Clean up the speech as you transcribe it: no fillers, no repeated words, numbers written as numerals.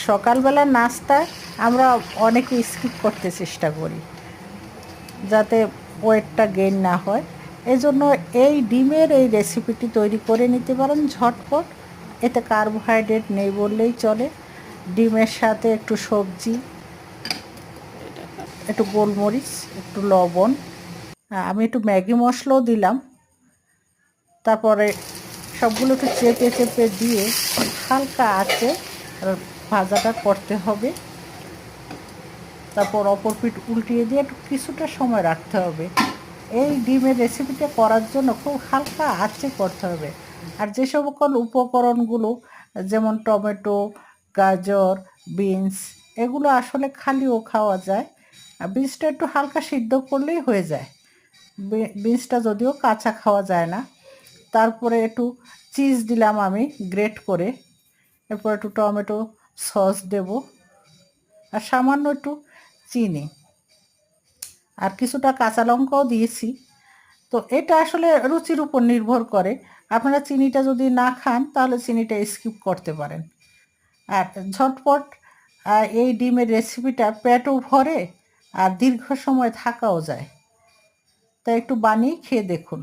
সকালবেলার নাস্তা আমরা অনেকে স্কিপ করতে চেষ্টা করি যাতে ওয়েটটা গেইন না হয়। এজন্য এই ডিমের এই রেসিপিটি তৈরি করে নিতে পারেন ঝটপট। এতে কার্বোহাইড্রেট নেই বললেই চলে। ডিমের সাথে একটু সবজি, একটু গোলমরিচ, একটু লবণ, আমি একটু ম্যাগি মশলাও দিলাম। তারপরে সবগুলো একটু চেপে চেপে দিয়ে হালকা আঁচে ভাজাটা করতে হবে। তারপর অপর পিঠ উল্টিয়ে দিয়ে একটু কিছুটা সময় রাখতে হবে। এই ডিমের রেসিপিটা করার জন্য খুব হালকা আঁচে করতে হবে। আর যে সকল উপকরণগুলো যেমন টমেটো, গাজর, বিনস, এগুলো আসলে খালিও খাওয়া যায়। বিনসটা একটু হালকা সিদ্ধ করলেই হয়ে যায়। বিনসটা যদিও কাঁচা খাওয়া যায় না। তারপরে একটু চিজ দিলাম আমি গ্রেট করে। এরপর একটু টমেটো সস দেব আর সামান্য একটু চিনি আর কিছুটা কাঁচা লঙ্কাও দিয়েছি। তো এটা আসলে রুচির উপর নির্ভর করে। আপনারা চিনিটা যদি না খান তাহলে চিনিটা স্কিপ করতে পারেন। আর ঝটপট এই ডিমের রেসিপিটা পেটও ভরে আর দীর্ঘ সময় থাকাও যায়। তাই একটু বানিয়ে খেয়ে দেখুন।